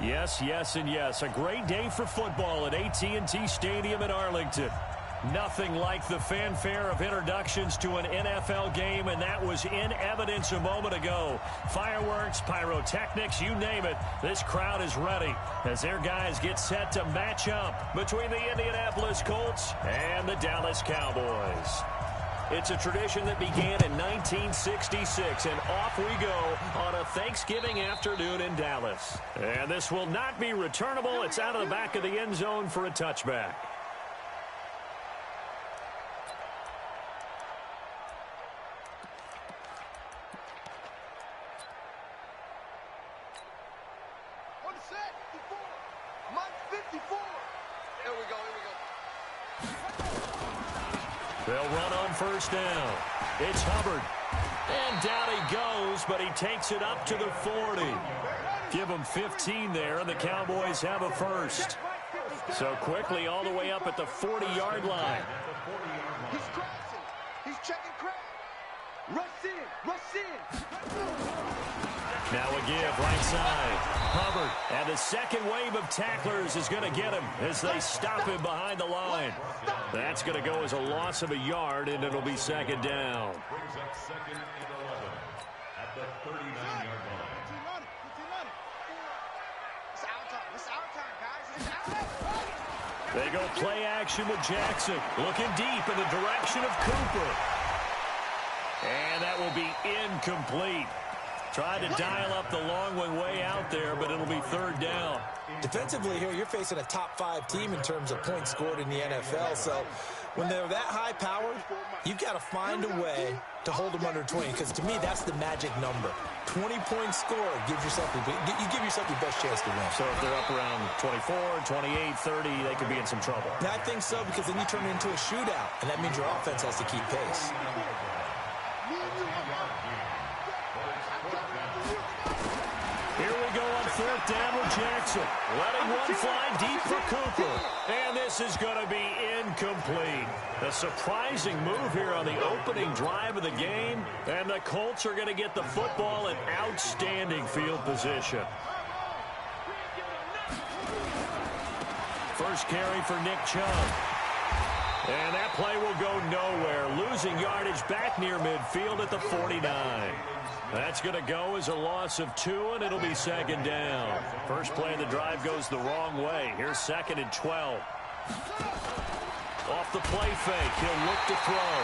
Yes, yes, and yes. A great day for football at AT&T Stadium in Arlington. Nothing like the fanfare of introductions to an NFL game, and that was in evidence a moment ago. Fireworks, pyrotechnics, you name it. This crowd is ready as their guys get set to match up between the Indianapolis Colts and the Dallas Cowboys. It's a tradition that began in 1966, and off we go on a Thanksgiving afternoon in Dallas. And this will not be returnable. It's out of the back of the end zone for a touchback. They'll run on first down. It's Hubbard. And down he goes, but he takes it up to the 40. Give him 15 there, and the Cowboys have a first. So quickly all the way up at the 40-yard line. He's crossing. He's checking crack. Rush in. Rush in. Now a give right side. Hubbard, and the second wave of tacklers is going to get him as they stop him behind the line. That's going to go as a loss of a yard, and it'll be second down. Brings up second and 11 at the 39-yard line. It's our time. It's our time, guys. It's our time. They go play action with Jackson, looking deep in the direction of Cooper. And that will be incomplete. Tried to dial up the long one way out there, but it'll be third down. Defensively here, you're facing a top-5 team in terms of points scored in the NFL. So when they're that high-powered, you've got to find a way to hold them under 20, because to me, that's the magic number. 20 points scored, you give yourself your best chance to win. So if they're up around 24, 28, 30, they could be in some trouble. Now, I think so, because then you turn it into a shootout, and that means your offense has to keep pace. Here we go on fourth down with Jackson. Letting one fly deep for Cooper. And this is going to be incomplete. A surprising move here on the opening drive of the game. And the Colts are going to get the football in outstanding field position. First carry for Nick Chubb. And that play will go nowhere. Losing yardage back near midfield at the 49. That's going to go as a loss of 2, and it'll be second down. First play of the drive goes the wrong way. Here's second and 12. Off the play fake, he'll look to throw.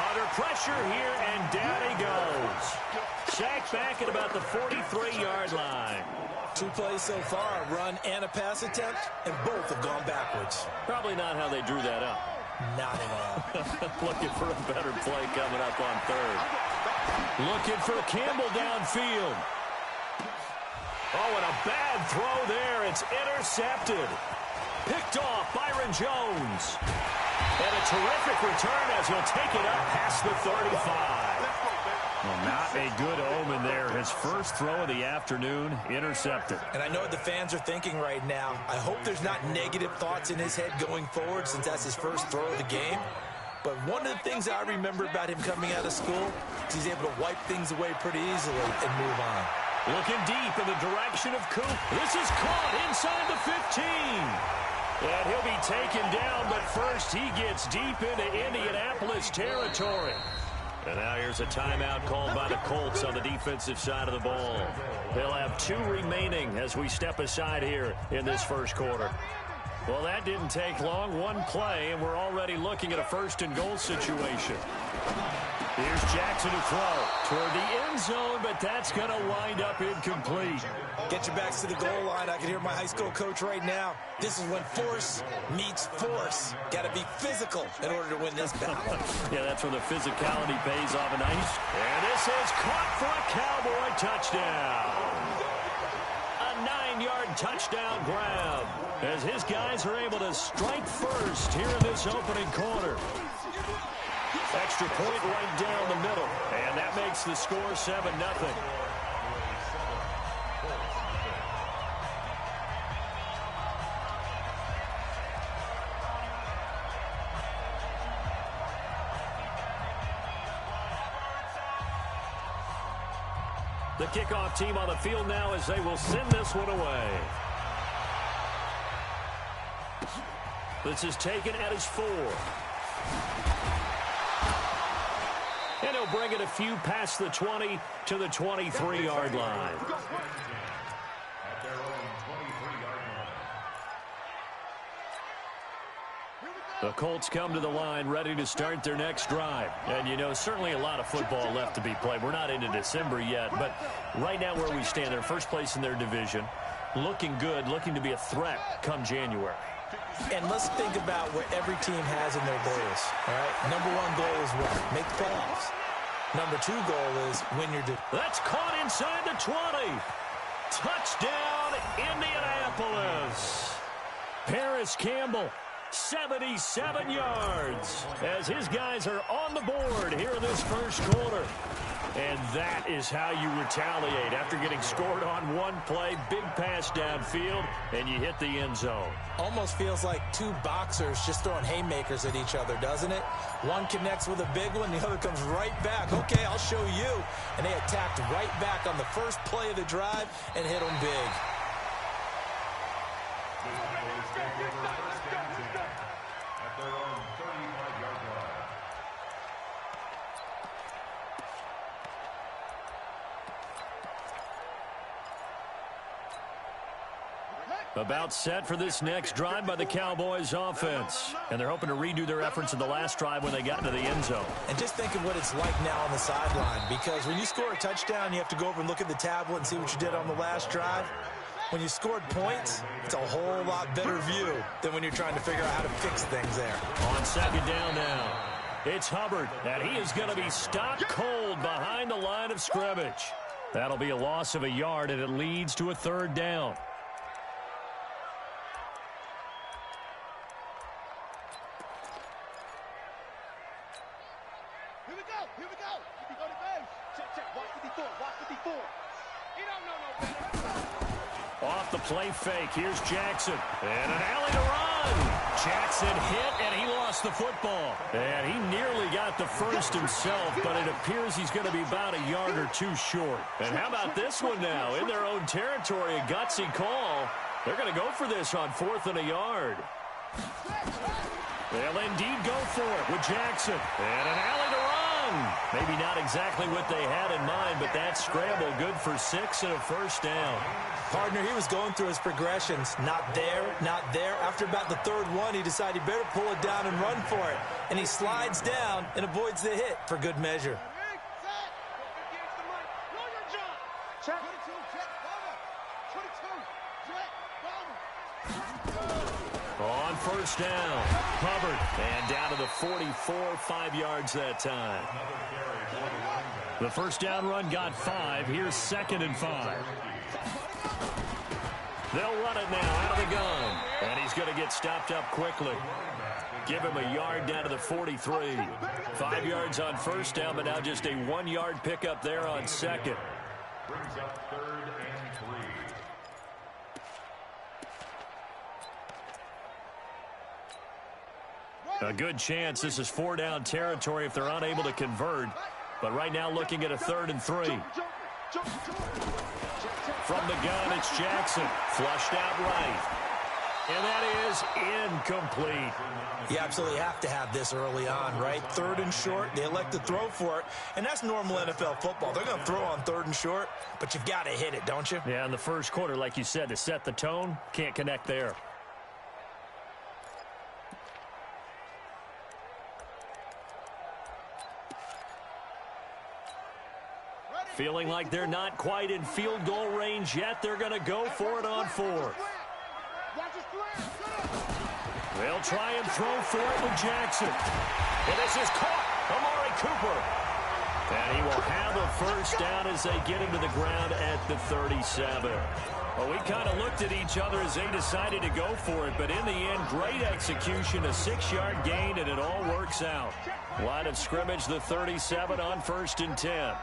Under pressure here, and down he goes. Sacked back at about the 43-yard line. 2 plays so far, a run and a pass attempt, and both have gone backwards. Probably not how they drew that up. Not at all. Looking for a better play coming up on third. Looking for Campbell downfield. Oh, and a bad throw there. It's intercepted. Picked off Byron Jones. And a terrific return as he'll take it up past the 35. Well, not a good omen there. His first throw of the afternoon intercepted. And I know what the fans are thinking right now. I hope there's not negative thoughts in his head going forward, since that's his first throw of the game. But one of the things I remember about him coming out of school is he's able to wipe things away pretty easily and move on. Looking deep in the direction of Coop. This is caught inside the 15. And he'll be taken down, but first he gets deep into Indianapolis territory. And now here's a timeout called by the Colts on the defensive side of the ball. They'll have 2 remaining as we step aside here in this first quarter. Well, that didn't take long. 1 play, and we're already looking at a first-and-goal situation. Here's Jackson to throw toward the end zone, but that's going to wind up incomplete. Get your backs to the goal line. I can hear my high school coach right now. This is when force meets force. Got to be physical in order to win this battle. Yeah, that's where the physicality pays off a nice. And this is caught for a Cowboy touchdown. A 9-yard touchdown grab as his guys are able to strike first here in this opening quarter. Extra point right down the middle, and that makes the score 7-0. The kickoff team on the field now as they will send this one away. This is taken at his 4. And he'll bring it a few past the 20 to the 23-yard line. At their own 23-yard line. The Colts come to the line ready to start their next drive. And, you know, certainly a lot of football left to be played. We're not into December yet, but right now where we stand, they're first place in their division. Looking good, looking to be a threat come January. And let's think about what every team has in their goals, all right? Number 1 goal is what? Make the playoffs. Number 2 goal is win your division. That's caught inside the 20. Touchdown, Indianapolis. Paris Campbell, 77 yards, as his guys are on the board here in this first quarter. And that is how you retaliate after getting scored on one play, big pass downfield, and you hit the end zone. Almost feels like 2 boxers just throwing haymakers at each other, doesn't it? One connects with a big one, the other comes right back. Okay, I'll show you. And they attacked right back on the first play of the drive and hit them big. At their own 35-yard line. About set for this next drive by the Cowboys offense. And they're hoping to redo their efforts in the last drive when they got into the end zone. And just think of what it's like now on the sideline, because when you score a touchdown, you have to go over and look at the tablet and see what you did on the last drive. When you scored points, it's a whole lot better view than when you're trying to figure out how to fix things there. On second down now, it's Hubbard, and he is going to be stopped cold behind the line of scrimmage. That'll be a loss of a yard, and it leads to a 3rd down. Here we go. If you go to base, check. Watch 54. Watch 54. He don't know no better. Off the play fake, here's Jackson. And an alley to run. Jackson hit, and he lost the football. And he nearly got the first himself, but it appears he's going to be about a yard or 2 short. And how about this one now? In their own territory, a gutsy call. They're going to go for this on 4th and a yard. They'll indeed go for it with Jackson. And an alley to run. Maybe not exactly what they had in mind, but that scramble good for 6 and a 1st down. Partner, he was going through his progressions. Not there, not there. After about the 3rd one, he decided he better pull it down and run for it. And he slides down and avoids the hit for good measure. Check. On 1st down, Hubbard, and down to the 44, 5 yards that time. The 1st down run got 5. Here's 2nd and 5. They'll run it now out of the gun, and he's going to get stopped up quickly. Give him a yard down to the 43. 5 yards on 1st down, but now just a 1-yard pickup there on 2nd. Brings up 3rd and 3. A good chance this is 4-down territory if they're unable to convert. But right now looking at a 3rd and 3. From the gun, it's Jackson. Flushed out right. And that is incomplete. You absolutely have to have this early on, right? 3rd and short, they elect to throw for it. And that's normal NFL football. They're going to throw on 3rd and short, but you've got to hit it, don't you? Yeah, in the first quarter, like you said, to set the tone, can't connect there. Feeling like they're not quite in field goal range yet. They're going to go for it on 4th. They'll try and throw for it with Jackson. And this is caught. Amari Cooper. And he will have a 1st down as they get him to the ground at the 37. Well, we kind of looked at each other as they decided to go for it. But in the end, great execution, a 6-yard gain, and it all works out. Line of scrimmage, the 37 on 1st and 10.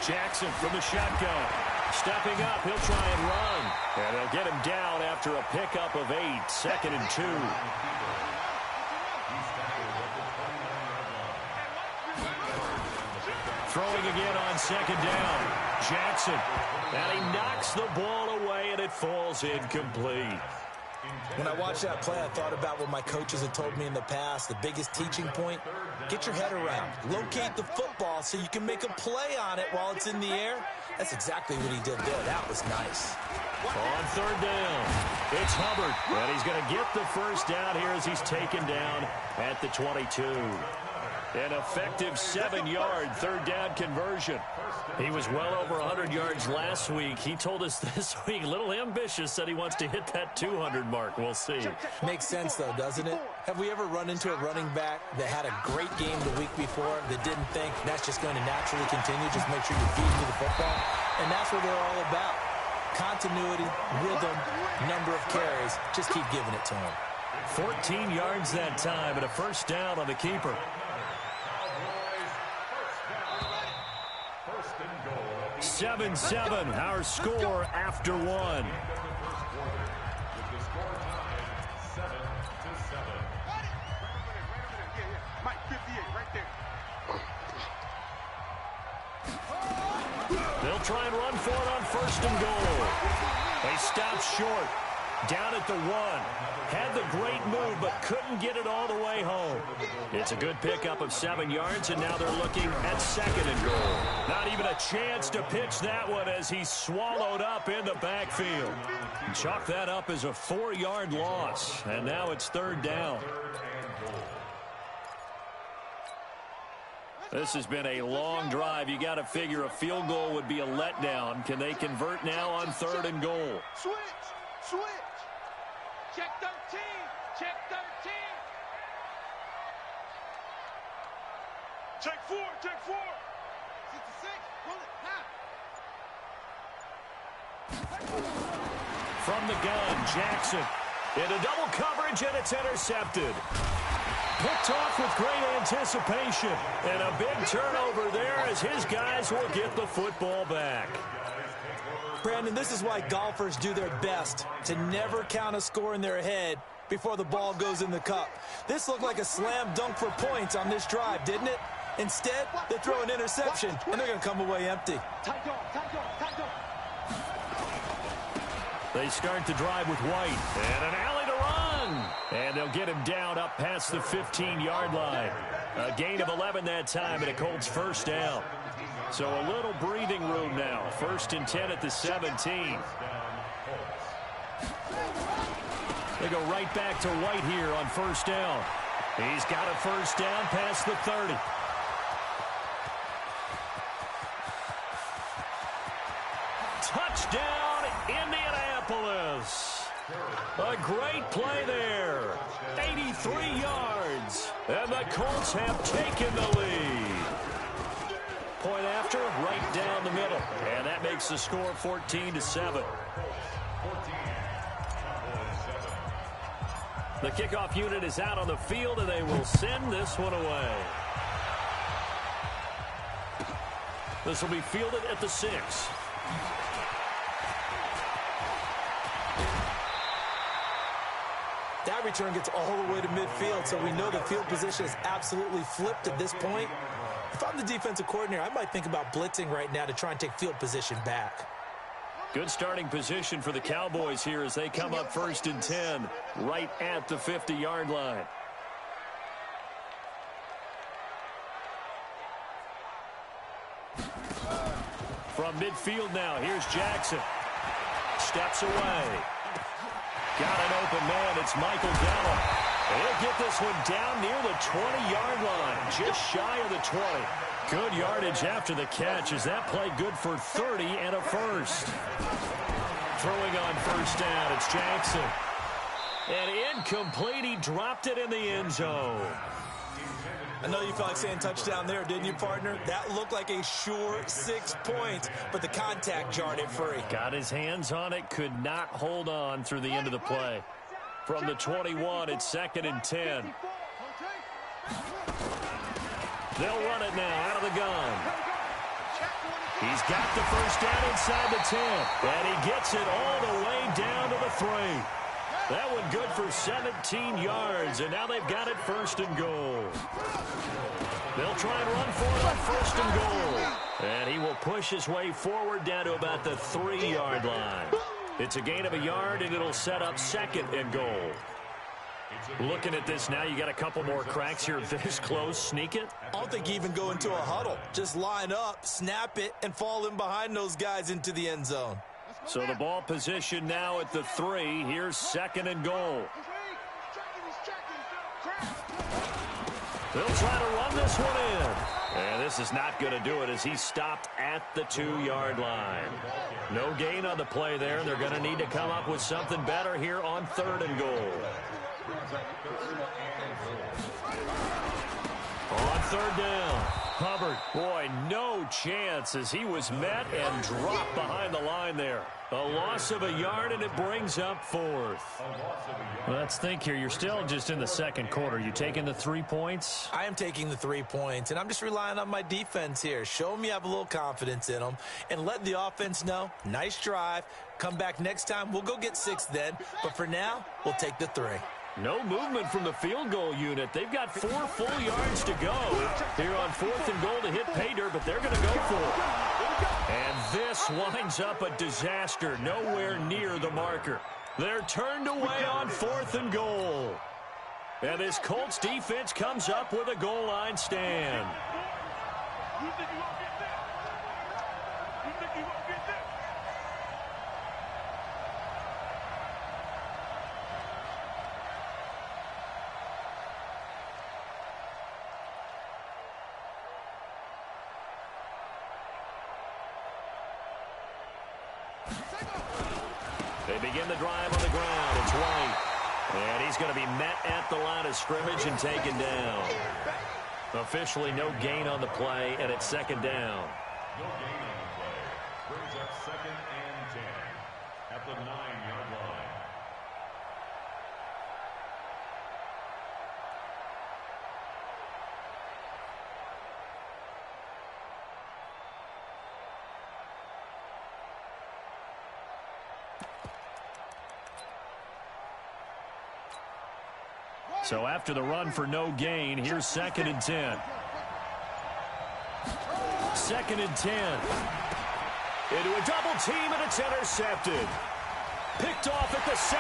Jackson from the shotgun. Stepping up, he'll try and run. And they'll get him down after a pickup of 8. 2nd and 2. Throwing again on second down. Jackson. And he knocks the ball away, and it falls incomplete. When I watched that play, I thought about what my coaches had told me in the past. The biggest teaching point, get your head around. Locate the football so you can make a play on it while it's in the air. That's exactly what he did there. That was nice. On third down, it's Hubbard. And he's going to get the first down here as he's taken down at the 22. An effective 7-yard third down conversion. He was well over 100 yards last week. He told us this week, a little ambitious, said he wants to hit that 200 mark. We'll see. Makes sense, though, doesn't it? Have we ever run into a running back that had a great game the week before that didn't think that's just going to naturally continue? Just make sure you're feeding to the football. And that's what they're all about. Continuity, rhythm, number of carries. Just keep giving it to him. 14 yards that time and a first down on the keeper. 7-7, our score after one. They'll try and run for it on first and goal. They stop short. Down at the 1. Had the great move, but couldn't get it all the way home. It's a good pickup of 7 yards, and now they're looking at second and goal. Not even a chance to pitch that one as he's swallowed up in the backfield. Chalk that up as a 4-yard loss, and now it's third down. This has been a long drive. You got to figure a field goal would be a letdown. Can they convert now on third and goal? Switch. Check 13. Check 13. Check 4. 66. Pull it. From the gun, Jackson. Into double coverage, and it's intercepted. Picked off with great anticipation. And a big turnover there as his guys will get the football back. Brandon, this is why golfers do their best to never count a score in their head before the ball goes in the cup. This looked like a slam dunk for points on this drive, didn't it? Instead, they throw an interception, and they're going to come away empty. They start the drive with White. And an alley to run. And they'll get him down up past the 15-yard line. A gain of 11 that time, and a Colts first down. So a little breathing room now. First and 10 at the 17. They go right back to White here on first down. He's got a first down past the 30. Touchdown, Indianapolis. A great play there. 83 yards. And the Colts have taken the lead. Point after, right down the middle. And that makes the score 14-7. The kickoff unit is out on the field, and they will send this one away. This will be fielded at the 6. That return gets all the way to midfield, so we know the field position is absolutely flipped at this point. If I'm the defensive coordinator, I might think about blitzing right now to try and take field position back. Good starting position for the Cowboys here as they come up first and 10 right at the 50-yard line. From midfield now, here's Jackson. Steps away. Got an open man. It's Michael Gallup. He'll get this one down near the 20-yard line, just shy of the 20. Good yardage after the catch. Is that play good for 30 and a first? Throwing on first down, it's Jackson. And incomplete. He dropped it in the end zone. I know you felt like saying touchdown there, didn't you, partner? That looked like a sure 6 points, but the contact jarred it free. Got his hands on it, could not hold on through the end of the play. From the 21, it's second and 10. They'll run it now out of the gun. He's got the first down inside the 10, and he gets it all the way down to the 3. That one good for 17 yards, and now they've got it 1st and goal. They'll try and run for it on 1st and goal. And he will push his way forward down to about the 3-yard line. It's a gain of a yard, and it'll set up 2nd and goal. Looking at this now, you got a couple more cracks here this close. Sneak it? I don't think you even go into a huddle. Just line up, snap it, and fall in behind those guys into the end zone. So the ball position now at the 3. Here's 2nd and goal. They'll try to run this one in. And this is not going to do it as he's stopped at the 2-yard line. No gain on the play there. They're going to need to come up with something better here on 3rd and goal. On 3rd down, Hubbard, boy, no chance as he was met and dropped behind the line there. A loss of a yard, and it brings up 4th. Let's think here. You're still just in the 2nd quarter. You taking the 3 points? I am taking the 3 points, and I'm just relying on my defense here. Show me I have a little confidence in them, and let the offense know, nice drive. Come back next time. We'll go get 6 then, but for now, we'll take the 3. No movement from the field goal unit. They've got 4 full yards to go here on 4th and goal to hit pay dirt, but they're going to go for it. And this winds up a disaster, nowhere near the marker. They're turned away on 4th and goal. And this Colts defense comes up with a goal line stand. They begin the drive on the ground. It's White. And he's going to be met at the line of scrimmage and taken down. Officially no gain on the play, and it's 2nd down. No gain on the play. Brings up 2nd and 10 at the 9-yard line. So after the run for no gain, here's 2nd and 10. 2nd and 10. Into a double team, and it's intercepted. Picked off at the 17.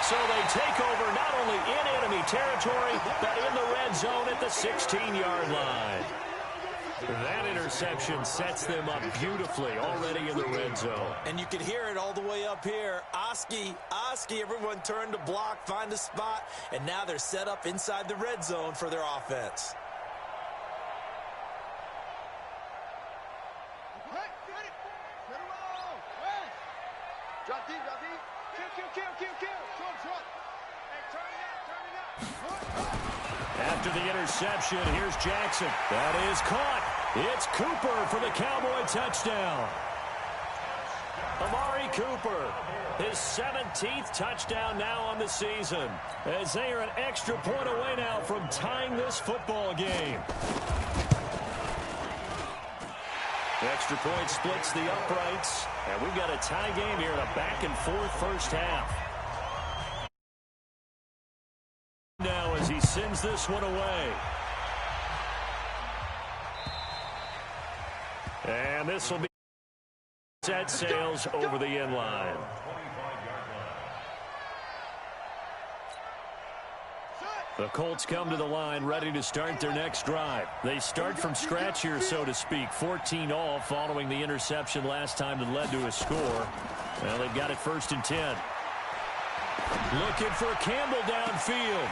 So they take over not only in enemy territory, but in the red zone at the 16-yard line. That interception sets them up beautifully already in the red zone. And you can hear it all the way up here. Oski, everyone turned to block, find a spot, and now they're set up inside the red zone for their offense. Drop deep. Kill. Short. Hey, turn it up. After the interception, here's Jackson. That is caught. It's Cooper for the Cowboy touchdown. Amari Cooper, his 17th touchdown now on the season, as they are an extra point away now from tying this football game. Extra point splits the uprights, and we've got a tie game here in a back-and-forth first half. Now as he sends this one away. And this will be set sails over the end line. The Colts come to the line ready to start their next drive. They start from scratch here, so to speak. 14-all following the interception last time that led to a score. Well, they've got it 1st and 10. Looking for Campbell downfield.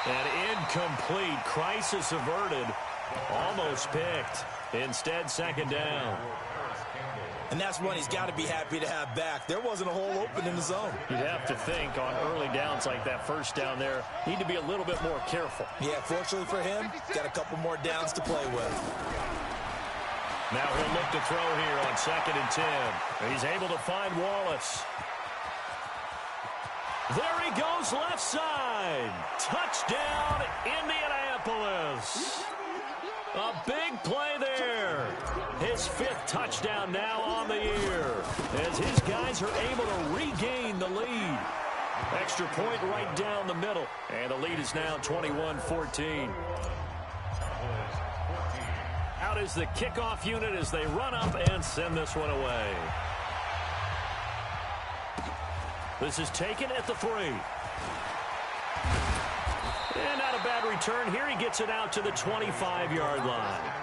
And incomplete. Crisis averted. Almost picked. Instead, 2nd down. And that's one he's got to be happy to have back. There wasn't a hole open in the zone. You'd have to think on early downs like that, 1st down there, need to be a little bit more careful. Yeah, fortunately for him, got a couple more downs to play with. Now he'll look to throw here on 2nd and 10. He's able to find Wallace. There he goes, left side. Touchdown, Indianapolis. A big play there. His 5th touchdown now on the year, as his guys are able to regain the lead. Extra point right down the middle. And the lead is now 21-14. Out is the kickoff unit as they run up and send this one away. This is taken at the 3. And not a bad return here. He gets it out to the 25-yard line.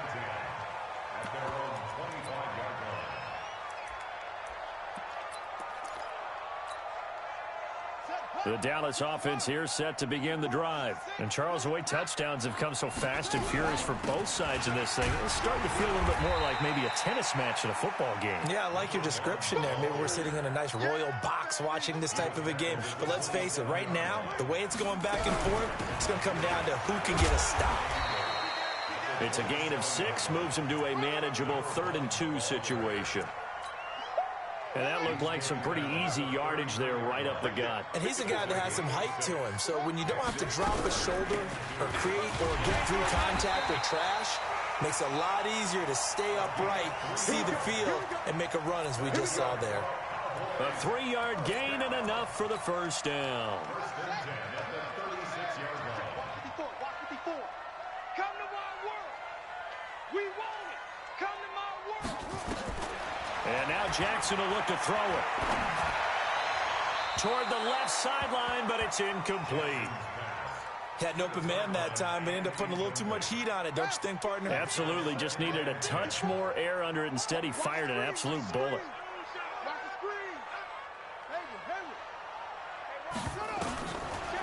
The Dallas offense here set to begin the drive. And Charles, the way touchdowns have come so fast and furious for both sides in this thing, it's starting to feel a little bit more like maybe a tennis match in a football game. Yeah, I like your description there. Maybe we're sitting in a nice royal box watching this type of a game. But let's face it, right now, the way it's going back and forth, it's going to come down to who can get a stop. It's a gain of 6, moves him to a manageable 3rd and 2 situation. And that looked like some pretty easy yardage there right up the gut. And he's a guy that has some height to him. So when you don't have to drop a shoulder or create or get through contact or trash, makes it a lot easier to stay upright, see the field, and make a run as we just saw there. A 3-yard gain and enough for the first down. Come to my world. We want it. Come to my world. And now Jackson will look to throw it. Toward the left sideline, but it's incomplete. Had an open man that time, but ended up putting a little too much heat on it, don't you think, partner? Absolutely. Just needed a touch more air under it. Instead, he fired an absolute bullet.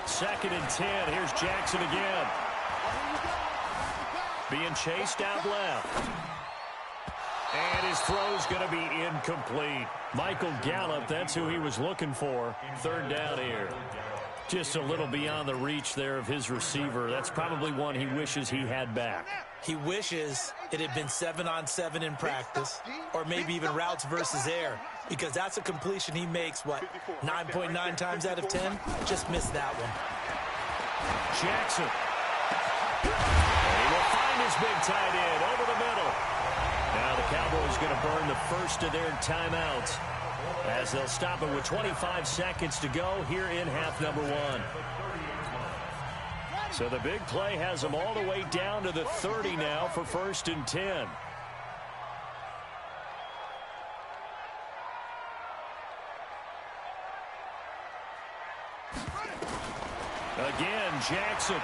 Second and 10. Here's Jackson again. Being chased out left. And his throw's going to be incomplete. Michael Gallup, that's who he was looking for. 3rd down here. Just a little beyond the reach there of his receiver. That's probably one he wishes he had back. He wishes it had been 7-on-7 in practice, or maybe even routes versus air, because that's a completion he makes, 9.9 times out of 10? Just missed that one. Jackson. And he will find his big tight end over the middle. Now the Cowboys going to burn the first of their timeouts as they'll stop it with 25 seconds to go here in half number 1. So the big play has them all the way down to the 30 now for 1st and 10. Again, Jackson.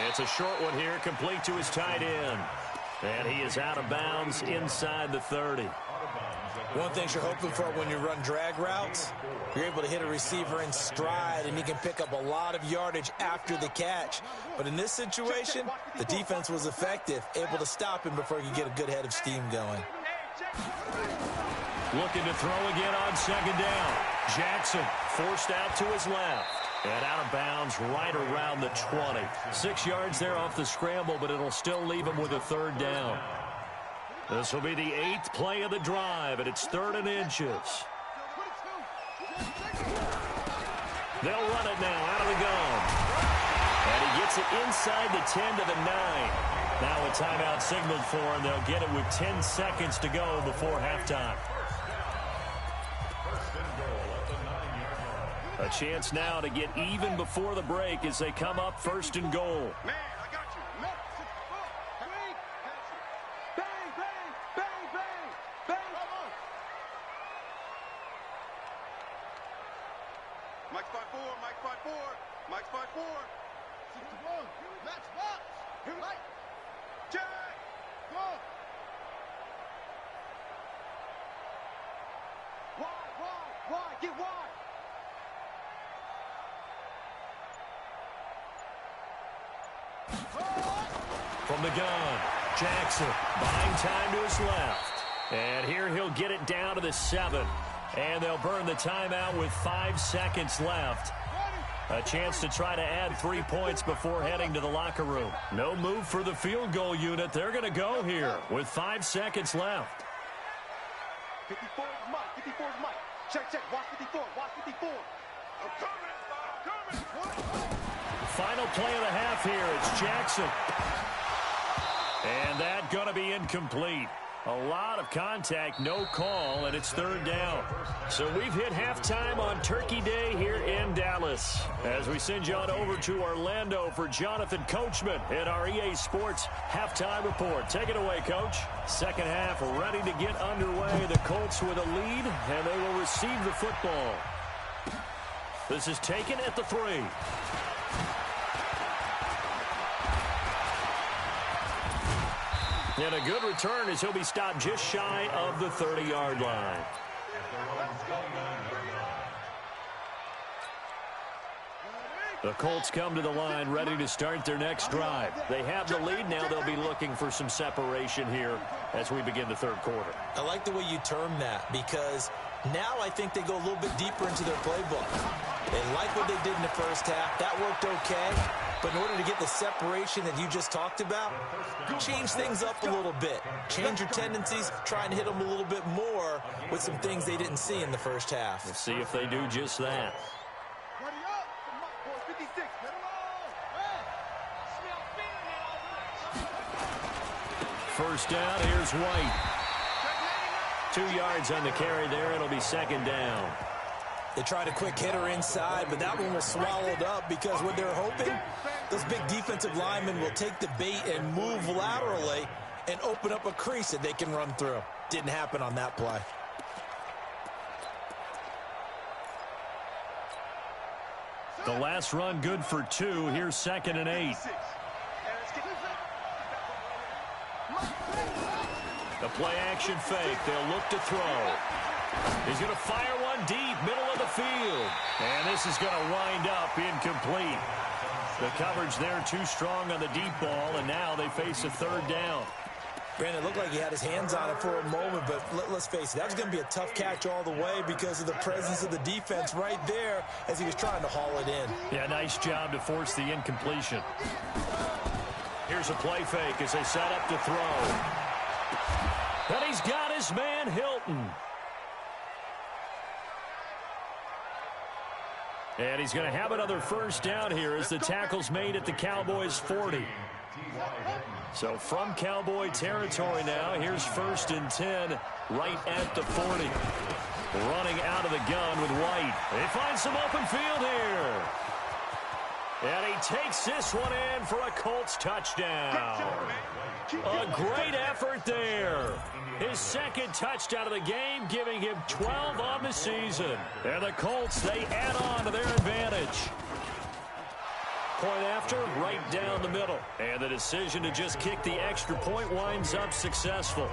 It's a short one here, complete to his tight end. And he is out of bounds inside the 30. One thing you're hoping for when you run drag routes, you're able to hit a receiver in stride, and he can pick up a lot of yardage after the catch. But in this situation, the defense was effective, able to stop him before he could get a good head of steam going. Looking to throw again on 2nd down. Jackson forced out to his left. And out of bounds right around the 20. 6 yards there off the scramble, but it'll still leave him with a 3rd down. This will be the 8th play of the drive, and it's 3rd and inches. They'll run it now out of the gun. And he gets it inside the 10 to the 9. Now a timeout signaled for him. They'll get it with 10 seconds to go before halftime. A chance now to get even before the break as they come up 1st and goal. Man, I got you. Bang, bang, bang, bang, bang. Mike's 5-4, Mike's 5-4, Mike's 5-4. 61, match box. Right. Jack, go. Wide, get wide. From the gun, Jackson buying time to his left. And here he'll get it down to the 7. And they'll burn the timeout with 5 seconds left. A chance to try to add 3 points before heading to the locker room. No move for the field goal unit. They're going to go here with 5 seconds left. 54 is Mike. 54 is Mike. Check. Watch 54. Watch 54. I'm coming. Final play of the half here. It's Jackson. And that going to be incomplete. A lot of contact, no call, and it's third down. So we've hit halftime on Turkey Day here in Dallas. As we send you on over to Orlando for Jonathan Coachman in our EA Sports halftime report. Take it away, Coach. Second half ready to get underway. The Colts with a lead, and they will receive the football. This is taken at the 3. And a good return as he'll be stopped just shy of the 30-yard line. The Colts come to the line ready to start their next drive. They have the lead. Now they'll be looking for some separation here as we begin the third quarter. I like the way you term that because now I think they go a little bit deeper into their playbook. They like what they did in the first half. That worked okay. But in order to get the separation that you just talked about, change things up a little bit. Change your tendencies, try and hit them a little bit more with some things they didn't see in the first half. We'll see if they do just that. First down, here's White. 2 yards on the carry there. It'll be second down. They tried a quick hitter inside, but that one was swallowed up because what they're hoping, those big defensive linemen will take the bait and move laterally and open up a crease that they can run through. Didn't happen on that play. The last run good for 2. Here's second and 8. The play action fake. They'll look to throw. He's going to fire one deep, middle of the field. And this is going to wind up incomplete. The coverage there too strong on the deep ball, and now they face a third down. Brandon, it looked like he had his hands on it for a moment, but let's face it, that was going to be a tough catch all the way because of the presence of the defense right there as he was trying to haul it in. Yeah, nice job to force the incompletion. Here's a play fake as they set up to throw. And he's got his man, Hilton. And he's going to have another first down here as the tackle's made at the Cowboys' 40. So from Cowboy territory now, here's 1st and 10 right at the 40. Running out of the gun with White. They find some open field here. And he takes this one in for a Colts touchdown. A great effort there. His second touchdown of the game, giving him 12 on the season. And the Colts, they add on to their advantage. Point after, right down the middle. And the decision to just kick the extra point winds up successful.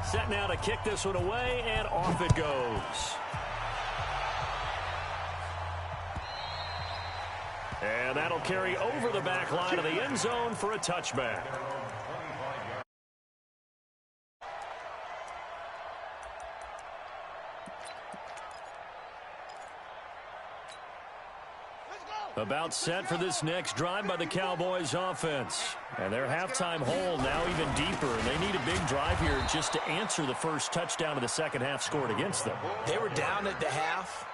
Set now to kick this one away, and off it goes. And that'll carry over the back line of the end zone for a touchback. About set for this next drive by the Cowboys offense. And their halftime hole now even deeper. And they need a big drive here just to answer the first touchdown of the second half scored against them. They were down at the half.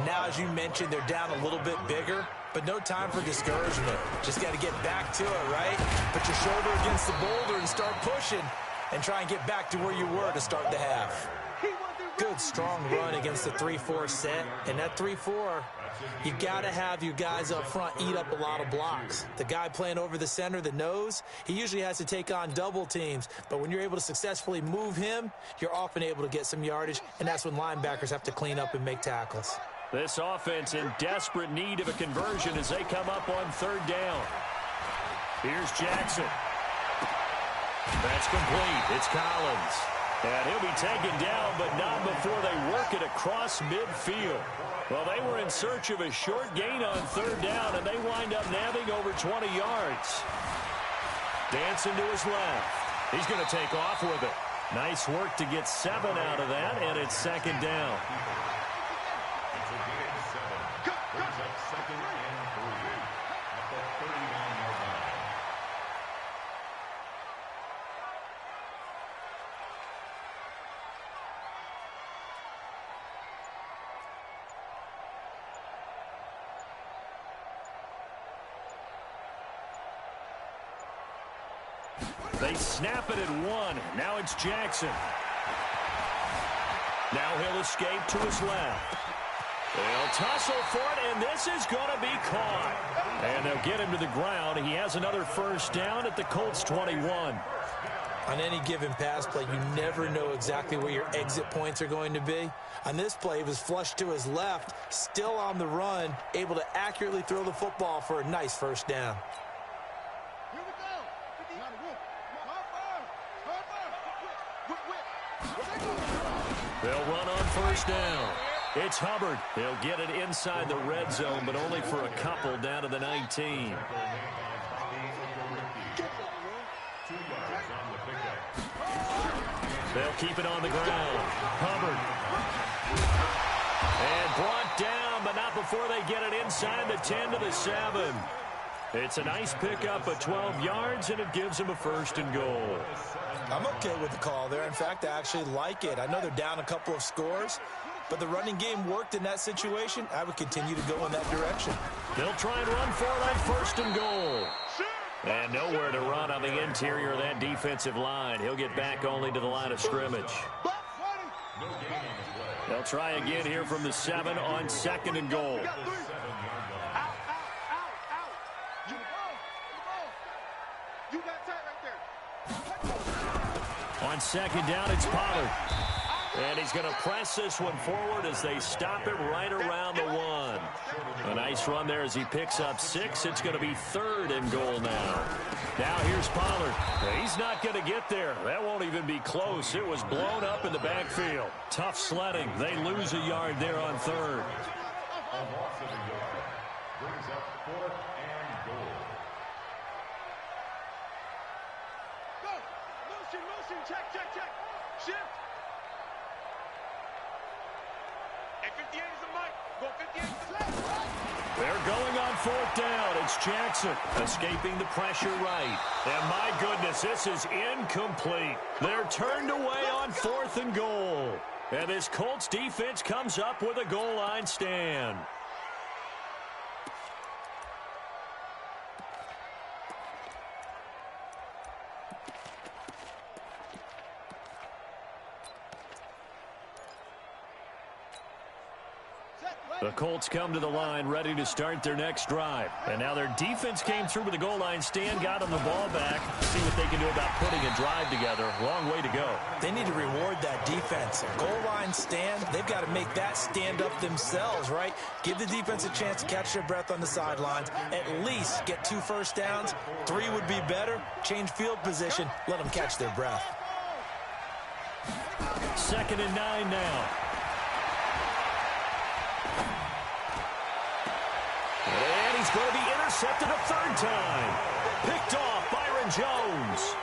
Now, as you mentioned, they're down a little bit bigger. But no time for discouragement. Just got to get back to it, right? Put your shoulder against the boulder and start pushing. And try and get back to where you were to start the half. Good, strong run against the 3-4 set. And that 3-4, you got to have your guys up front eat up a lot of blocks. The guy playing over the center, the nose, he usually has to take on double teams. But when you're able to successfully move him, you're often able to get some yardage. And that's when linebackers have to clean up and make tackles. This offense in desperate need of a conversion as they come up on third down. Here's Jackson. That's complete. It's Collins. And he'll be taken down, but not before they work it across midfield. Well, they were in search of a short gain on third down, and they wind up nabbing over 20 yards. Dancing to his left. He's going to take off with it. Nice work to get 7 out of that, and it's second down. They snap it at 1. Now it's Jackson. Now he'll escape to his left. They'll tussle for it, and this is going to be caught. And they'll get him to the ground. He has another first down at the Colts 21. On any given pass play, you never know exactly where your exit points are going to be. On this play, he was flushed to his left, still on the run, able to accurately throw the football for a nice first down. Here we go. They'll run on first down. It's Hubbard. They'll get it inside the red zone, but only for a couple down to the 19. They'll keep it on the ground. Hubbard. And brought down, but not before they get it inside the 10 to the 7. It's a nice pickup of 12 yards, and it gives them a first and goal. I'm okay with the call there. In fact, I actually like it. I know they're down a couple of scores, but the running game worked in that situation. I would continue to go in that direction. They'll try and run for that first and goal. And nowhere to run on the interior of that defensive line. He'll get back only to the line of scrimmage. They'll try again here from the 7 on second and goal. On second down, it's Pollard. And he's going to press this one forward as they stop it right around the 1. A nice run there as he picks up 6. It's going to be third and goal now. Now here's Pollard. He's not going to get there. That won't even be close. It was blown up in the backfield. Tough sledding. They lose a yard there on third. Brings up fourth and goal. Go. Motion. Check. Shift. And 58 is the mic. Go 58 to the left. They're going on fourth down. It's Jackson escaping the pressure right. And my goodness, this is incomplete. They're turned away on fourth and goal. And this Colts defense comes up with a goal line stand. The Colts come to the line ready to start their next drive. And now their defense came through with the goal line stand, got them the ball back. See what they can do about putting a drive together. Long way to go. They need to reward that defense. Goal line stand, they've got to make that stand up themselves, right? Give the defense a chance to catch their breath on the sidelines. At least get 2 first downs. 3 would be better. Change field position. Let them catch their breath. 2nd and 9 now. And he's going to be intercepted a third time. Picked off Byron Jones.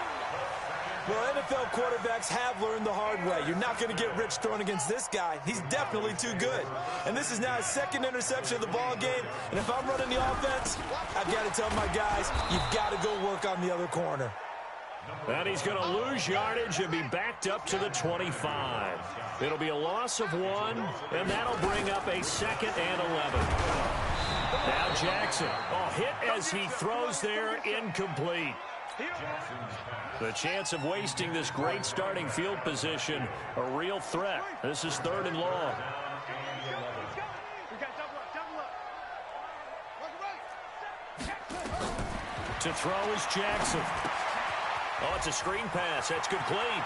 Well, NFL quarterbacks have learned the hard way. You're not going to get rich throwing against this guy. He's definitely too good. And this is now his 2nd interception of the ball game. And if I'm running the offense, I've got to tell my guys, you've got to go work on the other corner. And he's going to lose yardage and be backed up to the 25. It'll be a loss of 1, and that'll bring up a 2nd and 11. Now Jackson. Oh, hit as he throws there, incomplete. The chance of wasting this great starting field position, a real threat. This is 3rd and long. To throw is Jackson. Oh, it's a screen pass. That's complete.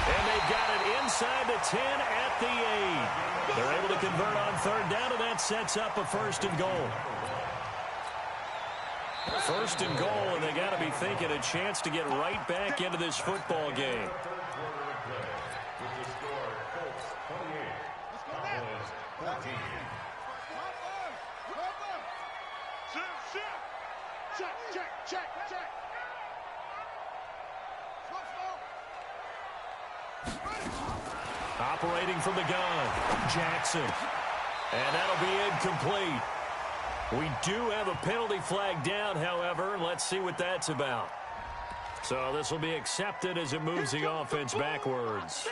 And they've got it inside the 10 at the 8. They're able to convert on 3rd down, and that sets up a 1st and goal. 1st and goal, and they got to be thinking a chance to get right back into this football game. Check. Operating from the gun, Jackson. And that'll be incomplete. We do have a penalty flag down, however. Let's see what that's about. So this will be accepted as it moves the offense backwards.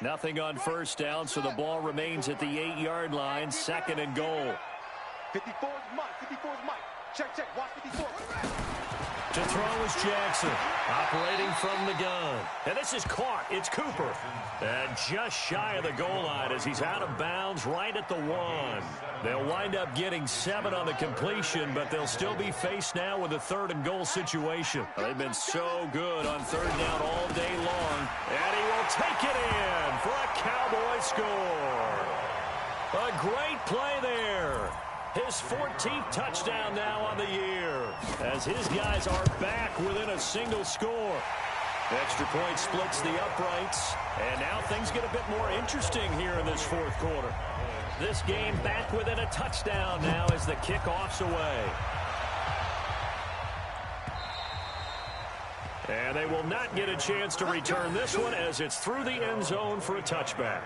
Nothing on 1st down, so the ball remains at the 8-yard line, 2nd and goal. 54 is Mike. 54 is Mike. Check, check. Watch 54. To throw is Jackson, operating from the gun. And this is caught. It's Cooper. And just shy of the goal line as he's out of bounds right at the 1. They'll wind up getting 7 on the completion, but they'll still be faced now with a 3rd and goal situation. They've been so good on 3rd down all day long. And he will take it in for a Cowboy score. A great play there. His 14th touchdown now on the year as his guys are back within a single score. Extra point splits the uprights, and now things get a bit more interesting here in this 4th quarter. This game back within a touchdown now as the kickoff's away. And they will not get a chance to return this one as it's through the end zone for a touchback.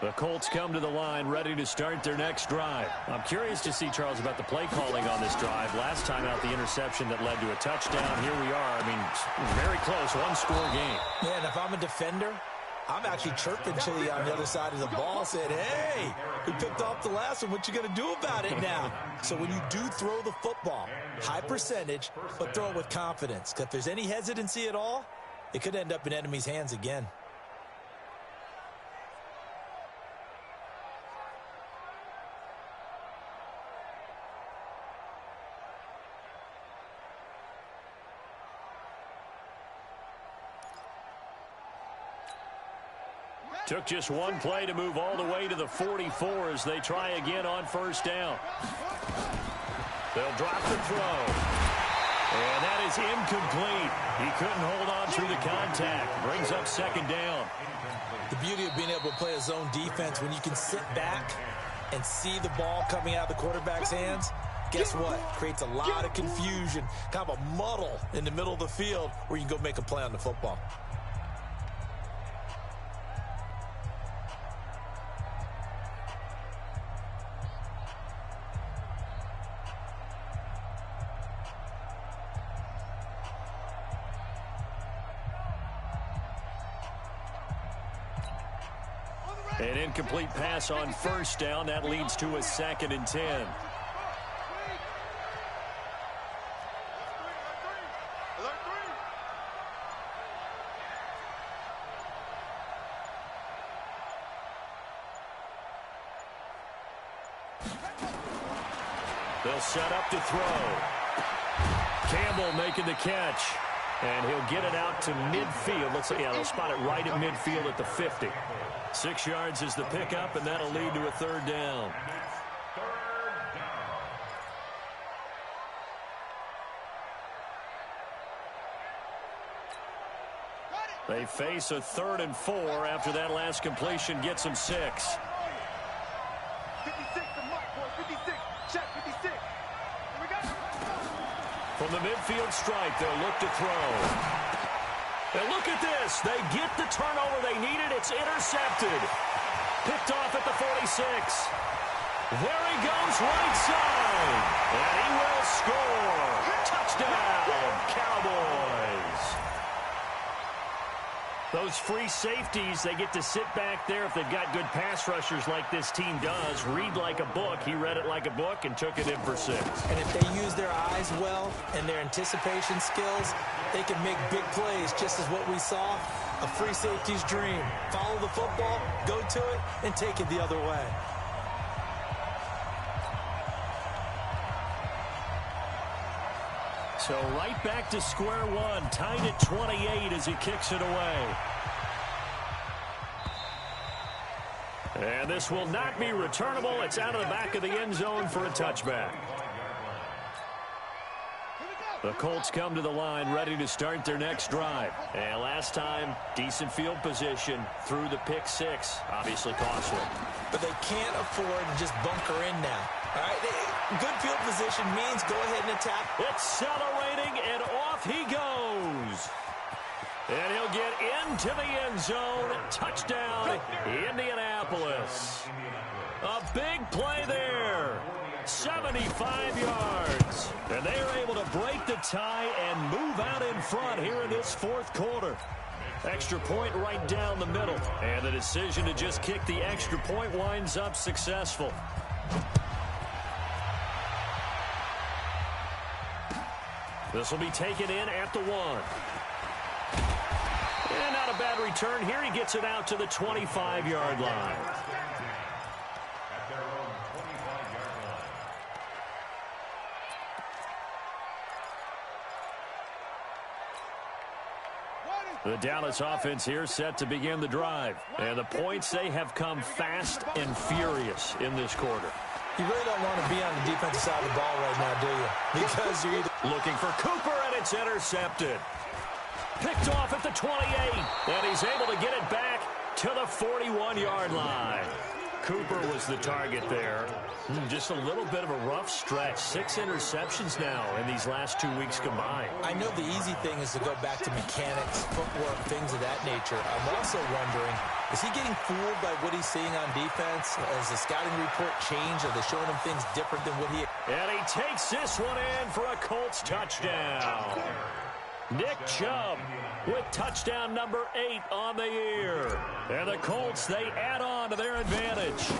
The Colts come to the line ready to start their next drive. I'm curious to see, Charles, about the play calling on this drive. Last time out, the interception that led to a touchdown. Here we are. I mean, very close, 1-score game. Yeah, and if I'm a defender, I'm actually chirping Chili on the other side of the ball, saying, hey, we picked off the last one. What you going to do about it now? So when you do throw the football, high percentage, but throw it with confidence. Because if there's any hesitancy at all, it could end up in enemy's hands again. Took just one play to move all the way to the 44 as they try again on 1st down. They'll drop the throw. And that is incomplete. He couldn't hold on through the contact. Brings up 2nd down. The beauty of being able to play a zone defense, when you can sit back and see the ball coming out of the quarterback's hands, guess what? Creates a lot of confusion, kind of a muddle in the middle of the field where you can go make a play on the football. An incomplete pass on 1st down. That leads to a 2nd and 10. They'll set up to throw. Campbell making the catch. And he'll get it out to midfield. Let's say, yeah, they'll spot it right at midfield at the 50. 6 yards is the pickup, and that'll lead to a 3rd down. They face a 3rd and 4 after that last completion gets them 6. 56 to Mike, boy. 56. Check, 56. Here we go. From the midfield stripe, they'll look to throw. And look at this. They get the turnover they needed. It's intercepted. Picked off at the 46. There he goes, right side. And he will score. Touchdown, Cowboys. Those free safeties, they get to sit back there if they've got good pass rushers like this team does. Read like a book. He read it like a book and took it in for 6. And if they use their eyes well and their anticipation skills, they can make big plays, just as what we saw, a free safety's dream. Follow the football, go to it, and take it the other way. So right back to square one, tied at 28 as he kicks it away. And this will not be returnable. It's out of the back of the end zone for a touchback. The Colts come to the line ready to start their next drive. And last time, decent field position through the pick 6. Obviously costly. But they can't afford to just bunker in now. All right, good field position means go ahead and attack. Accelerating, and off he goes. And he'll get into the end zone. Touchdown, Indianapolis. A big play there. 75 yards. And they are able to break the tie and move out in front here in this 4th quarter. Extra point right down the middle. And the decision to just kick the extra point winds up successful. This will be taken in at the 1. And not a bad return here. He gets it out to the 25-yard line. The Dallas offense here set to begin the drive. And the points, they have come fast and furious in this quarter. You really don't want to be on the defensive side of the ball right now, do you? Because you're either looking for Cooper, and it's intercepted. Picked off at the 28, and he's able to get it back to the 41-yard line. Cooper was the target there. Just a little bit of a rough stretch. 6 interceptions now in these last 2 weeks combined. I know the easy thing is to go back to mechanics, footwork, things of that nature. I'm also wondering, is he getting fooled by what he's seeing on defense? Has the scouting report changed? Are they showing him things different than what he... And he takes this one in for a Colts touchdown. Nick Chubb with touchdown number 8 on the year. And the Colts, they add on to their advantage.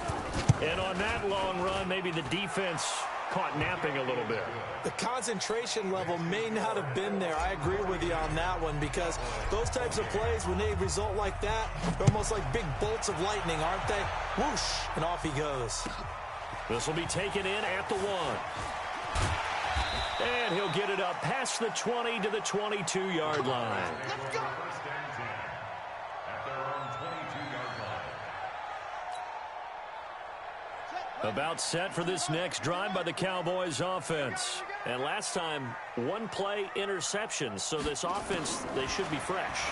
And on that long run, maybe the defense caught napping a little bit. The concentration level may not have been there. I agree with you on that one, because those types of plays, when they result like that, they're almost like big bolts of lightning, aren't they? Whoosh, and off he goes. This will be taken in at the 1. And he'll get it up past the 20 to the 22-yard line. About set for this next drive by the Cowboys offense. And last time, 1-play interception. So this offense, they should be fresh.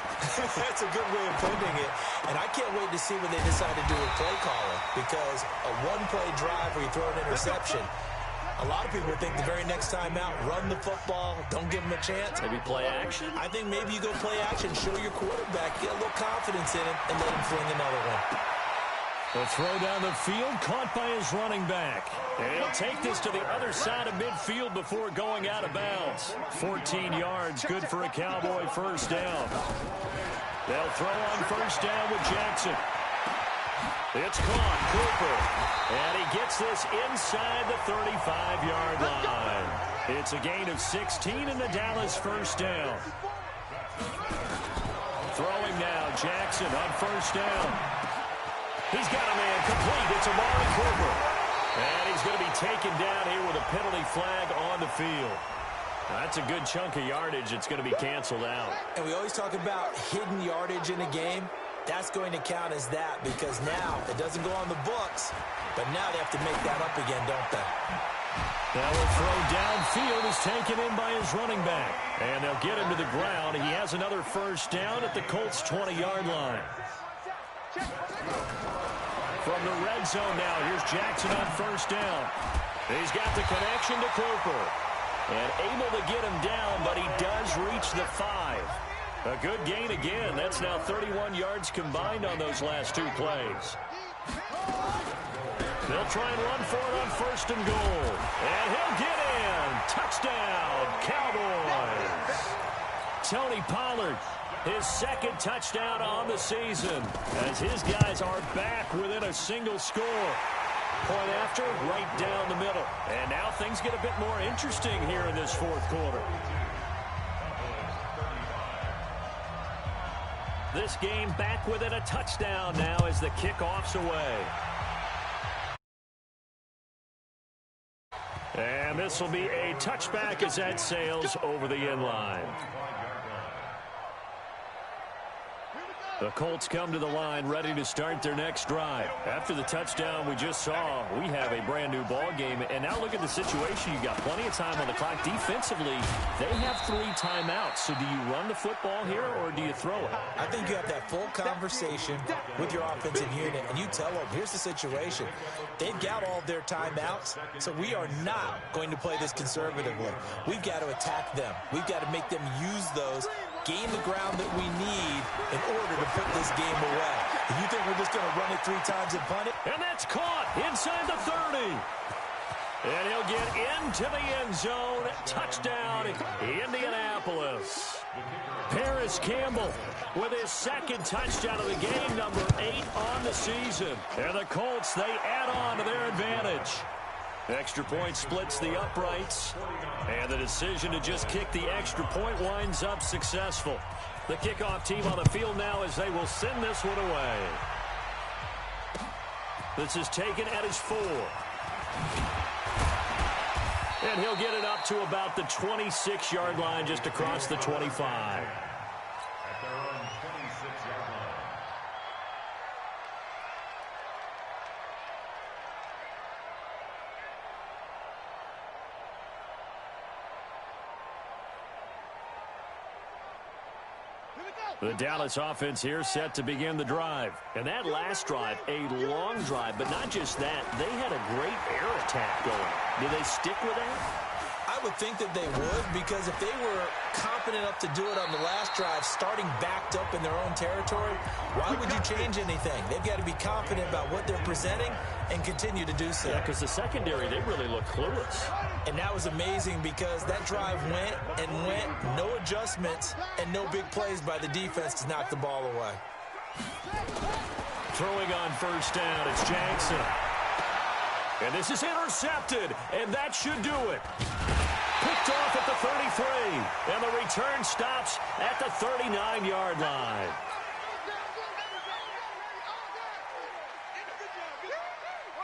That's a good way of putting it. And I can't wait to see what they decide to do with play calling. Because a 1-play drive where you throw an interception, a lot of people think the very next time out, run the football, don't give them a chance. Maybe play action? I think maybe you go play action, show your quarterback, get a little confidence in him, and let him fling another one. The throw down the field, caught by his running back. And he'll take this to the other side of midfield before going out of bounds. 14 yards, good for a Cowboy first down. They'll throw on first down with Jackson. It's caught, Cooper. And he gets this inside the 35-yard line. It's a gain of 16 in the Dallas first down. Throwing now, Jackson on first down. He's got a man complete. It's Amari Cooper. And he's going to be taken down here with a penalty flag on the field. That's a good chunk of yardage. It's going to be canceled out. And we always talk about hidden yardage in a game. That's going to count as that, because now it doesn't go on the books, but now they have to make that up again, don't they? Now a throw downfield is taken in by his running back. And they'll get him to the ground. He has another first down at the Colts' 20-yard line. From the red zone now, here's Jackson on first down. He's got the connection to Cooper. And able to get him down, but he does reach the 5. A good gain again. That's now 31 yards combined on those last 2 plays. They'll try and run for it on first and goal. And he'll get in. Touchdown, Cowboys. Tony Pollard, his second touchdown on the season, as his guys are back within a single score. Point after, right down the middle. And now things get a bit more interesting here in this fourth quarter. This game back within a touchdown now as the kickoff's away. And this will be a touchback as that sails over the end line. The Colts come to the line ready to start their next drive. After the touchdown we just saw, we have a brand new ball game. And now look at the situation. You got plenty of time on the clock. Defensively, they have 3 timeouts. So do you run the football here or do you throw it? I think you have that full conversation with your offensive unit, and you tell them, here's the situation. They've got all of their timeouts, so we are not going to play this conservatively. We've got to attack them. We've got to make them use those, gain the ground that we need in order to put this game away. If you think we're just going to run it 3 times and punt it? And that's caught inside the 30. And he'll get into the end zone. Touchdown, Indianapolis. Paris Campbell with his second touchdown of the game, number 8 on the season. And the Colts, they add on to their advantage. Extra point splits the uprights. And the decision to just kick the extra point winds up successful. The kickoff team on the field now as they will send this one away. This is taken at his 4. And he'll get it up to about the 26-yard line, just across the 25. At their own 26-yard line. The Dallas offense here set to begin the drive. And that last drive, a long drive, but not just that. They had a great air attack going. Do they stick with that? I would think that they would, because if they were confident enough to do it on the last drive, starting backed up in their own territory, why would you change anything? They've got to be confident about what they're presenting and continue to do so. Yeah, because the secondary, they really look clueless. And that was amazing because that drive went and went, no adjustments and no big plays by the defense to knock the ball away. Throwing on first down, it's Jackson. And this is intercepted, and that should do it. Picked off at the 33, and the return stops at the 39-yard line.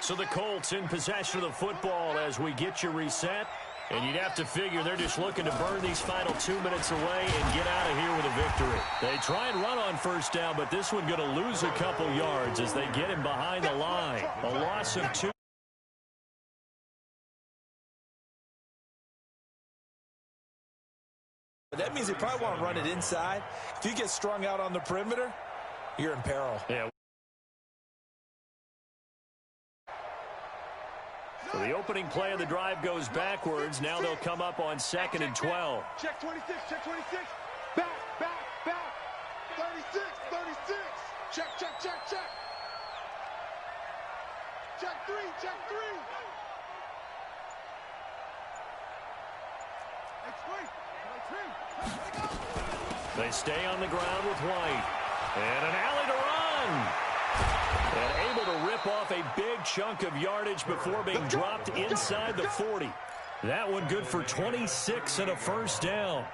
So the Colts in possession of the football as we get you reset. And you'd have to figure they're just looking to burn these final 2 minutes away and get out of here with a victory. They try and run on first down, but this one going to lose a couple yards as they get him behind the line. A loss of 2. That means they probably want to run it inside. If you get strung out on the perimeter, you're in peril. Yeah. So the opening play of the drive goes backwards. Now they'll come up on 2nd and 12. Check 26, check 26. Back, back, back. 36, 36. Check, check, check, check. Check 3, check 3. They stay on the ground with White. And an alley to run. And able to rip off a big chunk of yardage before being dropped inside the 40. That one good for 26 and a first down.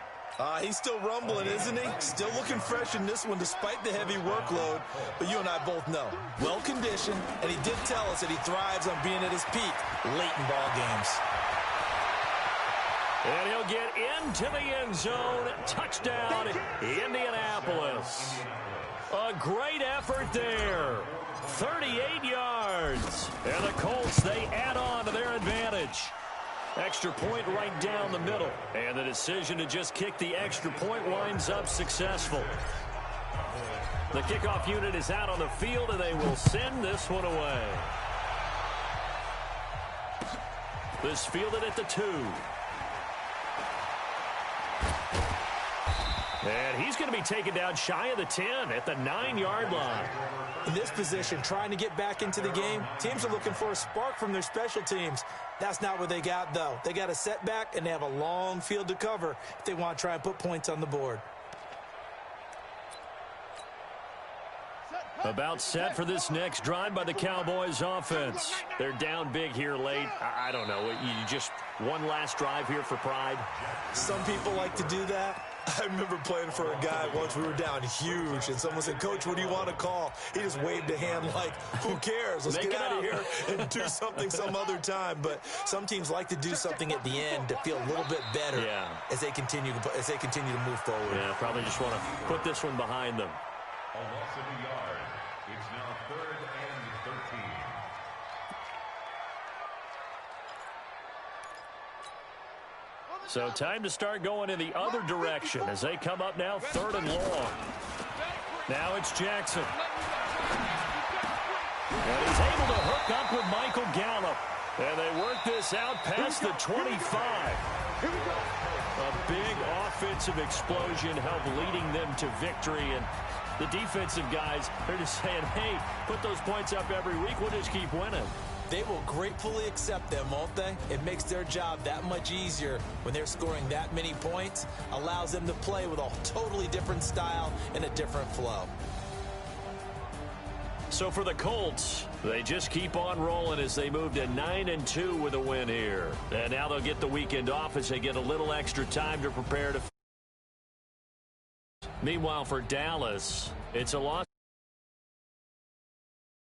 He's still rumbling, isn't he? Still looking fresh in this one despite the heavy workload. But you and I both know, well-conditioned, and he did tell us that he thrives on being at his peak late in ball games. And he'll get into the end zone. Touchdown, Indianapolis. A great effort there. 38 yards. And the Colts, they add on to their advantage. Extra point right down the middle. And the decision to just kick the extra point winds up successful. The kickoff unit is out on the field, and they will send this one away. This fielded at the 2. And he's going to be taken down shy of the 10 at the 9-yard line. In this position, trying to get back into the game, teams are looking for a spark from their special teams. That's not what they got, though. They got a setback, and they have a long field to cover if they want to try and put points on the board. About set for this next drive by the Cowboys offense. They're down big here late. I don't know. You just one last drive here for pride? Some people like to do that. I remember playing for a guy once. We were down huge, and someone said, "Coach, what do you want to call?" He just waved a hand like, who cares? Let's get out of here and do something some other time. But some teams like to do something at the end to feel a little bit better as they continue to move forward. Yeah, probably just want to put this one behind them. A loss of a yard. It's now 3rd and 13. So time to start going in the other direction as they come up now 3rd and long. Now it's Jackson. And he's able to hook up with Michael Gallup. And they work this out past the 25. A big offensive explosion helped leading them to victory. And the defensive guys, they're just saying, hey, put those points up every week. We'll just keep winning. They will gratefully accept them, won't they? It makes their job that much easier when they're scoring that many points, allows them to play with a totally different style and a different flow. So for the Colts, they just keep on rolling as they move to 9-2 with a win here. And now they'll get the weekend off as they get a little extra time to prepare to. Meanwhile, for Dallas, it's a loss.